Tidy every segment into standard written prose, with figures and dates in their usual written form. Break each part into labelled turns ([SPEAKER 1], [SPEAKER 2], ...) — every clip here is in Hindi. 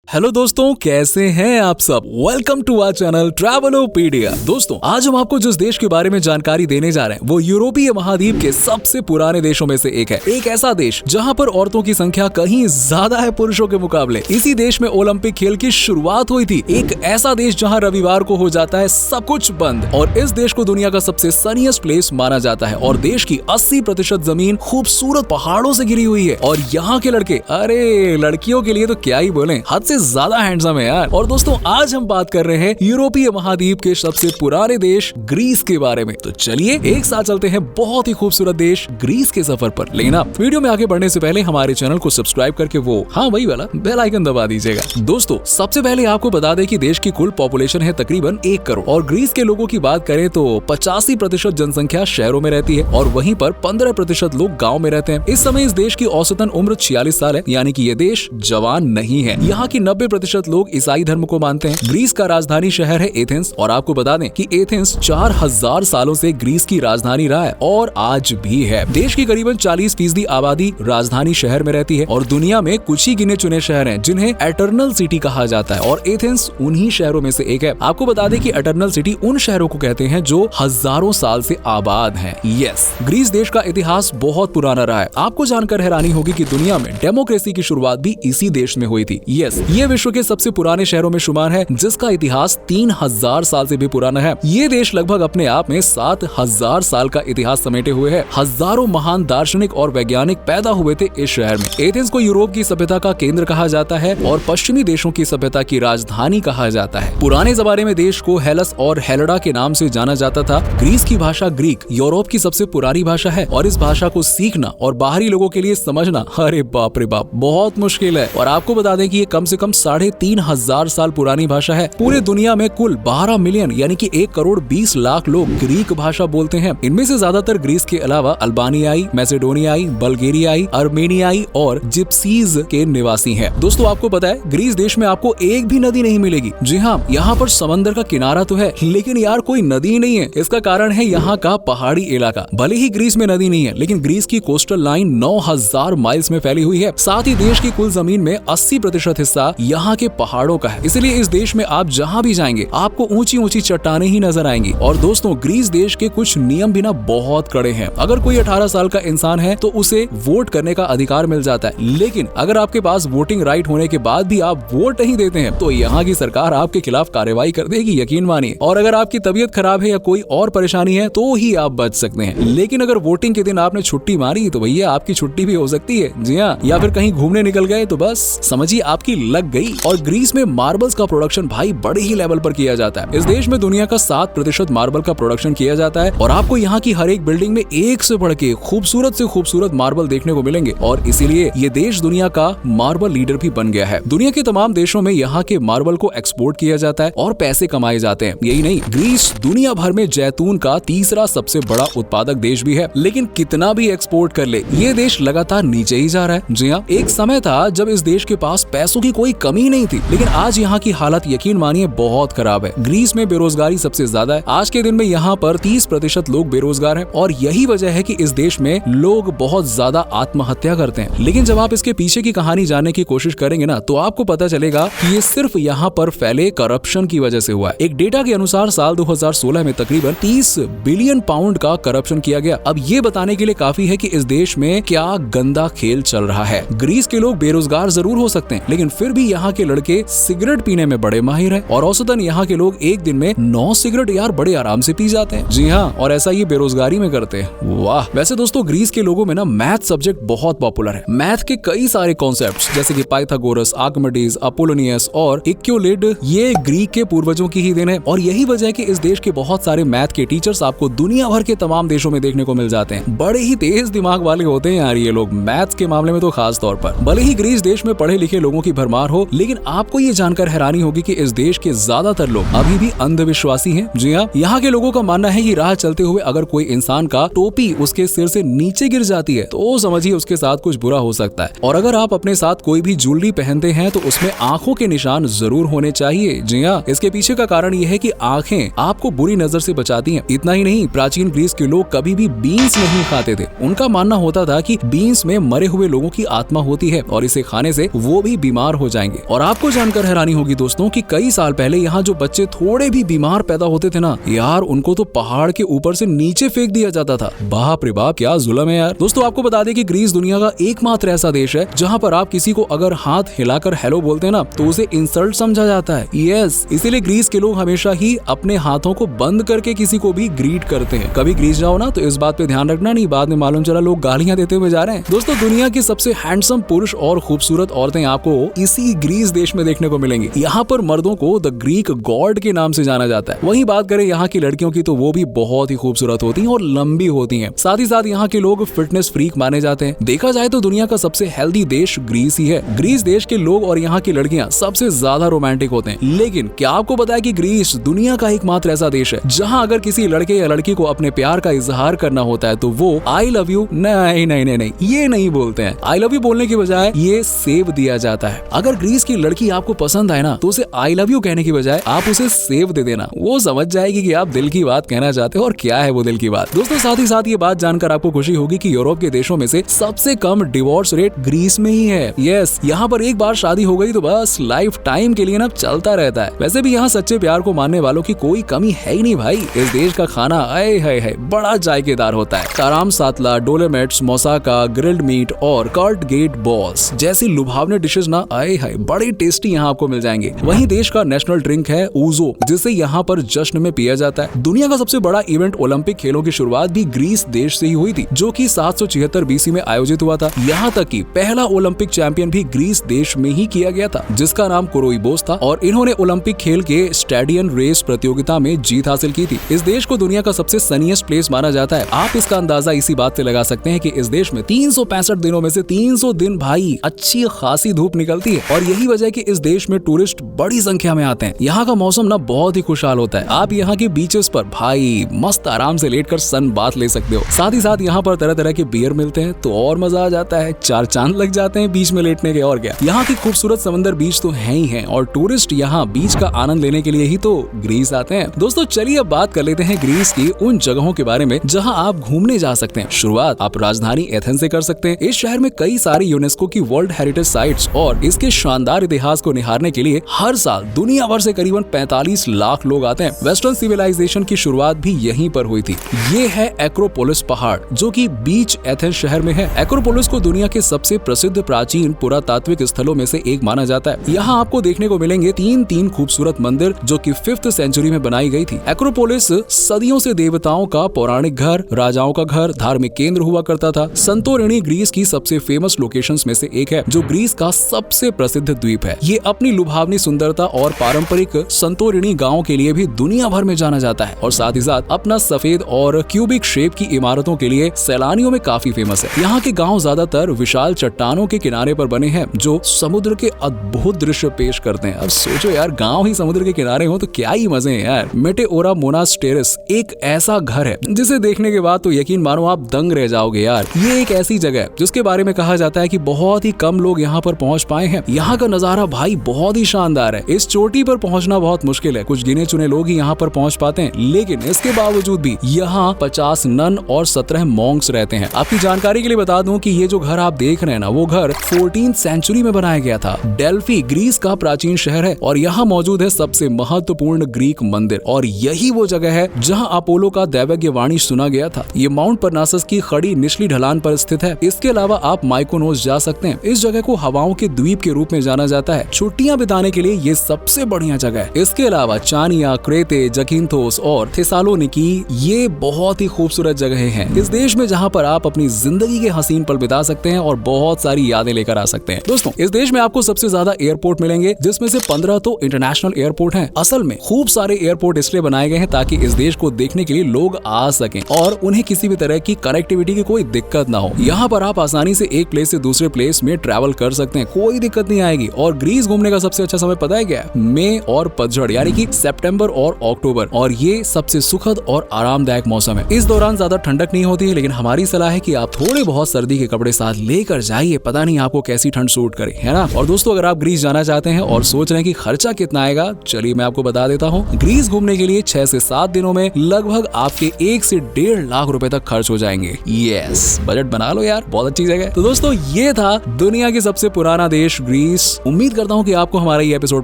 [SPEAKER 1] हेलो दोस्तों, कैसे हैं आप सब। Welcome to our channel Travelopedia. दोस्तों, आज हम आपको जिस देश के बारे में जानकारी देने जा रहे हैं वो यूरोपीय महाद्वीप के सबसे पुराने देशों में से एक है। एक ऐसा देश जहां पर औरतों की संख्या कहीं ज्यादा है पुरुषों के मुकाबले। इसी देश में ओलंपिक खेल की शुरुआत हुई थी। एक ऐसा देश जहां रविवार को हो जाता है सब कुछ बंद, और इस देश को दुनिया का सबसे सनीएस्ट प्लेस माना जाता है। और देश की 80% जमीन खूबसूरत पहाड़ों से घिरी हुई है। और यहाँ के लड़के, अरे लड़कियों के लिए तो क्या ही बोले, हद से ज्यादा हैंडसम है यार। और दोस्तों, आज हम बात कर रहे हैं यूरोपीय महाद्वीप के सबसे पुराने देश ग्रीस के बारे में। तो चलिए एक साथ चलते हैं बहुत ही खूबसूरत देश ग्रीस के सफर पर। लेकिन आप वीडियो में आगे बढ़ने से पहले हमारे चैनल को सब्सक्राइब करके वो वही वाला बेल आइकन दबा दीजिएगा। दोस्तों, सबसे पहले आपको बता दें कि देश की कुल पॉपुलेशन है तकरीबन 1 करोड़। और ग्रीस के लोगों की बात करें तो 85% जनसंख्या शहरों में रहती है और वहीं पर 15% लोग गाँव में रहते हैं। इस समय इस देश की औसतन उम्र 46 साल है, यानी कि ये देश जवान नहीं है। यहाँ की 90% लोग ईसाई धर्म को मानते हैं। ग्रीस का राजधानी शहर है एथेंस, और आपको बता दें कि एथेंस 4000 सालों से ग्रीस की राजधानी रहा है और आज भी है। देश की करीबन 40% आबादी राजधानी शहर में रहती है और दुनिया में कुछ ही गिने चुने शहर हैं जिन्हें एटर्नल सिटी कहा जाता है, और एथेंस उन्हीं शहरों में से एक है। आपको बता दें कि एटर्नल सिटी उन शहरों को कहते हैं जो हजारों साल से आबाद हैं। यस, ग्रीस देश का इतिहास बहुत पुराना रहा है। आपको जानकर हैरानी होगी कि दुनिया में डेमोक्रेसी की शुरुआत भी इसी देश में हुई थी। यस, ये विश्व के सबसे पुराने शहरों में शुमार है, जिसका इतिहास 3000 साल से भी पुराना है। ये देश लगभग अपने आप में 7000 साल का इतिहास समेटे हुए है। हजारों महान दार्शनिक और वैज्ञानिक पैदा हुए थे इस शहर में। एथेंस को यूरोप की सभ्यता का केंद्र कहा जाता है और पश्चिमी देशों की सभ्यता की राजधानी कहा जाता है। पुराने जमाने में देश को हेलस और हेलडा के नाम से जाना जाता था। ग्रीस की भाषा ग्रीक यूरोप की सबसे पुरानी भाषा है, और इस भाषा को सीखना और बाहरी लोगों के लिए समझना, अरे बाप रे बाप, बहुत मुश्किल है। और आपको बता दें कि ये कम से कम 3500 साल पुरानी भाषा है। पूरे दुनिया में कुल 12 मिलियन यानी कि 1 करोड़ 20 लाख लोग ग्रीक भाषा बोलते हैं। इनमें से ज्यादातर ग्रीस के अलावा अल्बानियाई, मैसेडोनियाई, बल्गेरियाई, अर्मेनियाई और जिप्सीज के निवासी हैं। दोस्तों, आपको पता है ग्रीस देश में आपको एक भी नदी नहीं मिलेगी। जी हाँ, यहाँ पर समंदर का किनारा तो है, लेकिन यार कोई नदी नहीं है। इसका कारण है यहाँ का पहाड़ी इलाका। भले ही ग्रीस में नदी नहीं है, लेकिन ग्रीस की कोस्टल लाइन 9000 माइल्स में फैली हुई है। साथ ही देश की कुल जमीन में 80% हिस्सा यहाँ के पहाड़ों का है। इसलिए इस देश में आप जहाँ भी जाएंगे आपको ऊंची ऊंची चट्टानें ही नजर आएंगी। और दोस्तों, ग्रीस देश के कुछ नियम भी ना बहुत कड़े हैं। अगर कोई 18 साल का इंसान है तो उसे वोट करने का अधिकार मिल जाता है, लेकिन अगर आपके पास वोटिंग राइट होने के बाद भी आप वोट नहीं देते हैं तो यहाँ की सरकार आपके खिलाफ कार्रवाई कर देगी, यकीन मानिए। और अगर आपकी तबीयत खराब है या कोई और परेशानी है तो ही आप बच सकते हैं। लेकिन अगर वोटिंग के दिन आपने छुट्टी मारी तो भैया आपकी छुट्टी भी हो सकती है। जी हाँ, या फिर कहीं घूमने निकल गए तो बस समझिए आपकी लग गई। और ग्रीस में मार्बल्स का प्रोडक्शन भाई बड़े ही लेवल पर किया जाता है। इस देश में दुनिया का 7% मार्बल का प्रोडक्शन किया जाता है, और आपको यहाँ की हर एक बिल्डिंग में एक से बढ़ के खूबसूरत से खूबसूरत मार्बल देखने को मिलेंगे। और इसीलिए ये देश दुनिया का मार्बल लीडर भी बन गया है। दुनिया के तमाम देशों में यहाँ के मार्बल को एक्सपोर्ट किया जाता है और पैसे कमाए जाते हैं। यही नहीं, ग्रीस दुनिया भर में जैतून का तीसरा सबसे बड़ा उत्पादक देश भी है। लेकिन कितना भी एक्सपोर्ट कर ले, ये देश लगातार नीचे ही जा रहा है। जी हाँ, एक समय था जब इस देश के पास पैसों की कोई कमी नहीं थी, लेकिन आज यहाँ की हालत यकीन मानिए बहुत खराब है। ग्रीस में बेरोजगारी सबसे ज्यादा है। आज के दिन में यहाँ पर 30% लोग बेरोजगार हैं, और यही वजह है कि इस देश में लोग बहुत ज्यादा आत्महत्या करते हैं। लेकिन जब आप इसके पीछे की कहानी जानने की कोशिश करेंगे ना, तो आपको पता चलेगा कि ये सिर्फ यहाँ पर फैले करप्शन की वजह से हुआ है। एक डेटा के अनुसार साल 2016 में तकरीबन 30 बिलियन पाउंड का करप्शन किया गया। अब ये बताने के लिए काफी है कि इस देश में क्या गंदा खेल चल रहा है। ग्रीस के लोग बेरोजगार जरूर हो सकते हैं, लेकिन फिर भी यहाँ के लड़के सिगरेट पीने में बड़े माहिर हैं, और औसतन यहाँ के लोग एक दिन में 9 सिगरेट यार बड़े आराम से पी जाते हैं। जी हाँ, और ऐसा ये बेरोजगारी में करते हैं। वाह। वैसे दोस्तों, ग्रीस के लोगों में ना मैथ सब्जेक्ट बहुत पॉपुलर है। मैथ के कई सारे कॉन्सेप्ट्स जैसे कि पाइथागोरस, आर्किमिडीज, अपोलोनियस और इक्विलिड, ये ग्रीक के पूर्वजों की ही देन है। और यही वजह है कि इस देश के बहुत सारे मैथ के टीचर्स आपको दुनिया भर के तमाम देशों में देखने को मिल जाते हैं। बड़े ही तेज दिमाग वाले होते हैं यार ये लोग, मैथ्स के मामले में तो खास तौर पर। भले ही ग्रीस देश में पढ़े लिखे लोगों की भरमार हो, लेकिन आपको ये जानकर हैरानी होगी कि इस देश के ज्यादातर लोग अभी भी अंधविश्वासी हैं। जी हाँ, यहाँ के लोगों का मानना है कि राह चलते हुए अगर कोई इंसान का टोपी उसके सिर से नीचे गिर जाती है तो समझिए उसके साथ कुछ बुरा हो सकता है। और अगर आप अपने साथ कोई भी ज्वेलरी पहनते हैं तो उसमें आंखों के निशान जरूर होने चाहिए। जी हाँ, इसके पीछे का कारण यह है कि आंखें आपको बुरी नजर से बचाती हैं। इतना ही नहीं, प्राचीन ग्रीस के लोग कभी भी बीन्स नहीं खाते थे। उनका मानना होता था कि बीन्स में मरे हुए लोगों की आत्मा होती है और इसे खाने से वो भी बीमार हो जाएंगे। और आपको जानकर हैरानी होगी दोस्तों कि कई साल पहले यहाँ जो बच्चे थोड़े भी बीमार पैदा होते थे ना यार, उनको तो पहाड़ के ऊपर से नीचे फेंक दिया जाता था। बाप रे बाप, क्या जुल्म है यार। दोस्तों आपको बता दें कि ग्रीस दुनिया का एकमात्र ऐसा देश है जहाँ पर आप किसी को अगर हाथ हिलाकर हेलो बोलते हैं ना तो उसे इंसल्ट समझा जाता है। यस, इसीलिए ग्रीस के लोग हमेशा ही अपने हाथों को बंद करके किसी को भी ग्रीट करते हैं। कभी ग्रीस जाओ ना तो इस बात पे ध्यान रखना, नहीं बाद में मालूम चला लोग गालियां देते हुए जा रहे हैं। दोस्तों दुनिया की सबसे हैंडसम पुरुष और खूबसूरत औरतें आपको इसी ग्रीस देश में देखने को मिलेंगी। यहाँ पर मर्दों को द ग्रीक गॉड के नाम से जाना जाता है। वहीं बात करें यहाँ की लड़कियों की तो वो भी बहुत ही खूबसूरत होती हैं और लंबी होती हैं। साथ ही साथ यहाँ के लोग फिटनेस फ्रीक माने जाते हैं। देखा जाए तो दुनिया का सबसे हेल्दी देश ग्रीस ही है। ग्रीस देश के लोग और यहाँ की लड़कियां सबसे ज्यादा रोमांटिक होते हैं। लेकिन क्या आपको पता है कि ग्रीस दुनिया का एकमात्र ऐसा देश है जहाँ अगर किसी लड़के या लड़की को अपने प्यार का इजहार करना होता है तो वो आई लव यू नहीं नहीं नहीं नहीं ये नहीं बोलते हैं। आई लव यू बोलने की बजाय ये सेव दिया जाता है। अगर ग्रीस की लड़की आपको पसंद आए ना तो उसे आई लव यू कहने की बजाय आप उसे सेव दे देना, वो समझ जाएगी कि आप दिल की बात कहना चाहते हो और क्या है वो दिल की बात। दोस्तों साथ ही साथ ये बात जानकर आपको खुशी होगी कि यूरोप के देशों में से सबसे कम डिवोर्स रेट ग्रीस में ही है। यस, यहाँ पर एक बार शादी हो गई तो बस लाइफ टाइम के लिए ना चलता रहता है। वैसे भी यहाँ सच्चे प्यार को मानने वालों की कोई कमी है ही नहीं भाई। इस देश का खाना आए है बड़ा जायकेदार होता है। ताराम सातला, डोलोमेट्स, मोसाका, ग्रिल्ड मीट और कर्ड गेट बॉल्स जैसी लुभावने डिशेज ना आए है बड़ी टेस्टी यहाँ आपको मिल जाएंगे। वहीं देश का नेशनल ड्रिंक है ऊजो, जिसे यहाँ पर जश्न में पिया जाता है। दुनिया का सबसे बड़ा इवेंट ओलंपिक खेलों की शुरुआत भी ग्रीस देश से ही हुई थी, जो कि 776 बीसी में आयोजित हुआ था। यहाँ तक कि पहला ओलंपिक चैंपियन भी ग्रीस देश में ही किया गया था, जिसका नाम कोरोइबोस था और इन्होंने ओलंपिक खेल के स्टेडियन रेस प्रतियोगिता में जीत हासिल की थी। इस देश को दुनिया का सबसे सनीएस्ट प्लेस माना जाता है। आप इसका अंदाजा इसी बात से लगा सकते हैं कि इस देश में 365 दिनों में से 300 दिन भाई अच्छी खासी धूप निकलती है और यही वजह है कि इस देश में टूरिस्ट बड़ी संख्या में आते हैं। यहाँ का मौसम ना बहुत ही खुशहाल होता है। आप यहाँ के बीचेस पर भाई मस्त आराम से लेटकर सन बाथ ले सकते हो। साथ ही साथ यहाँ पर तरह तरह के बियर मिलते हैं तो और मजा आ जाता है। 4 चांद लग जाते हैं बीच में लेटने के, और क्या। यहाँ की खूबसूरत समंदर बीच तो है ही है और टूरिस्ट यहाँ बीच का आनंद लेने के लिए ही तो ग्रीस आते हैं। दोस्तों चलिए अब बात कर लेते हैं ग्रीस की उन जगहों के बारे में जहाँ आप घूमने जा सकते हैं। शुरुआत आप राजधानी एथेंस से कर सकते हैं। इस शहर में कई सारी यूनेस्को की वर्ल्ड हेरिटेज साइट्स और इसके शानदार इतिहास को निहारने के लिए हर साल दुनिया भर से करीबन 45 लाख लोग आते हैं। वेस्टर्न सिविलाइजेशन की शुरुआत भी यहीं पर हुई थी। ये है एक्रोपोलिस पहाड़ जो कि बीच एथेंस शहर में है। एक्रोपोलिस को दुनिया के सबसे प्रसिद्ध प्राचीन पुरातात्विक स्थलों में से एक माना जाता है। यहाँ आपको देखने को मिलेंगे 3 खूबसूरत मंदिर जो कि 5th सेंचुरी में बनाई गई थी। एक्रोपोलिस सदियों से देवताओं का पौराणिक घर, राजाओं का घर, धार्मिक केंद्र हुआ करता था। संतोरिनी ग्रीस की सबसे फेमस लोकेशंस में से एक है जो ग्रीस का सबसे प्रसिद्ध द्वीप है। ये अपनी लुभावनी सुंदरता और पारंपरिक संतोरिनी गांव के लिए भी दुनिया भर में जाना जाता है और साथ ही साथ अपना सफेद और क्यूबिक शेप की इमारतों के लिए सैलानियों में काफी फेमस है। यहाँ के गांव ज्यादातर विशाल चट्टानों के किनारे पर बने हैं जो समुद्र के अद्भुत दृश्य पेश करते हैं। अब सोचो यार, गांव ही समुद्र के किनारे हो तो क्या ही मजे हैं यार। मेटेओरा मोनास्टेरिस एक ऐसा घर है जिसे देखने के बाद तो यकीन मानो आप दंग रह जाओगे यार। ये एक ऐसी जगह है जिसके बारे में कहा जाता है कि बहुत ही कम लोग यहाँ पर पहुँच पाए हैं। यहाँ का नजारा भाई बहुत ही शानदार है। इस चोटी पर पहुँचना बहुत मुश्किल है, कुछ गिने चुने लोग ही यहाँ पर पहुँच पाते हैं, लेकिन इसके बावजूद भी यहाँ 50 नन और 17 मॉन्क्स रहते हैं। आपकी जानकारी के लिए बता दूं कि ये जो घर आप देख रहे हैं ना, वो घर 14th सेंचुरी में बनाया गया था। डेल्फी ग्रीस का प्राचीन शहर है और यहाँ मौजूद है सबसे महत्वपूर्ण ग्रीक मंदिर और यही वो जगह है जहाँ अपोलो का दैवज्ञ वाणी सुना गया था। ये माउंट परनासस की खड़ी निचली ढलान पर स्थित है। इसके अलावा आप माइकोनोस जा सकते हैं। इस जगह को हवाओं के द्वीप के रूप में जाना जाता है। छुट्टियां बिताने के लिए ये सबसे बढ़िया जगह है। इसके अलावा चानिया, क्रेते, जकिंथोस और थेसालोनिकी ये बहुत ही खूबसूरत जगहें हैं इस देश में जहाँ पर आप अपनी जिंदगी के हसीन पल बिता सकते हैं और बहुत सारी यादें लेकर आ सकते हैं। दोस्तों इस देश में आपको सबसे ज्यादा एयरपोर्ट मिलेंगे जिसमें से 15 तो इंटरनेशनल एयरपोर्ट हैं। असल में खूब सारे एयरपोर्ट इसलिए बनाए गए हैं ताकि इस देश को देखने के लिए लोग आ सकें और उन्हें किसी भी तरह की कनेक्टिविटी की कोई दिक्कत ना हो। यहाँ पर आप आसानी से एक प्लेस से दूसरे प्लेस में ट्रैवल कर सकते हैं, कोई दिक्कत नहीं आएगी। और ग्रीस घूमने का सबसे अच्छा समय पता है क्या? मई और पतझड़ यानी कि सितंबर और अक्टूबर, और ये सबसे सुखद और आरामदायक मौसम है। इस दौरान ज्यादा ठंडक नहीं होती है, लेकिन हमारी सलाह है कि आप थोड़े बहुत सर्दी के कपड़े साथ लेकर जाइए, पता नहीं आपको कैसी ठंड सूट करे, है ना। और दोस्तों अगर आप ग्रीस जाना चाहते हैं और सोच रहे हैं कि खर्चा कितना आएगा, चलिए मैं आपको बता देता हूँ। ग्रीस घूमने के लिए 6 से 7 दिनों में लगभग आपके 1 से 1.5 लाख रुपए तक खर्च हो जाएंगे। यस, बजट बना लो यार, बहुत अच्छी जगह है। तो दोस्तों ये था दुनिया की सबसे पुराना देश ग्रीस, ग्रीस। उम्मीद करता हूँ कि आपको हमारा ये एपिसोड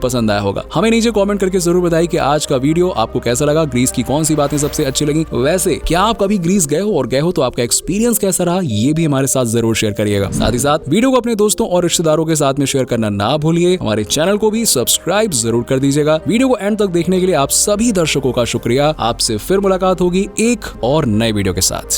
[SPEAKER 1] पसंद आया होगा। हमें नीचे कमेंट करके जरूर बताइए कि आज का वीडियो आपको कैसा लगा, ग्रीस की कौन सी बातें सबसे अच्छी लगी। वैसे क्या आप कभी ग्रीस गए हो, और गए हो तो आपका एक्सपीरियंस कैसा रहा, ये भी हमारे साथ जरूर शेयर करिएगा। साथ ही साथ वीडियो को अपने दोस्तों और रिश्तेदारों के साथ में शेयर करना ना भूलिए। हमारे चैनल को भी सब्सक्राइब जरूर कर दीजिएगा। वीडियो को एंड तक देखने के लिए आप सभी दर्शकों का शुक्रिया। आपसे फिर मुलाकात होगी एक और नए वीडियो के साथ।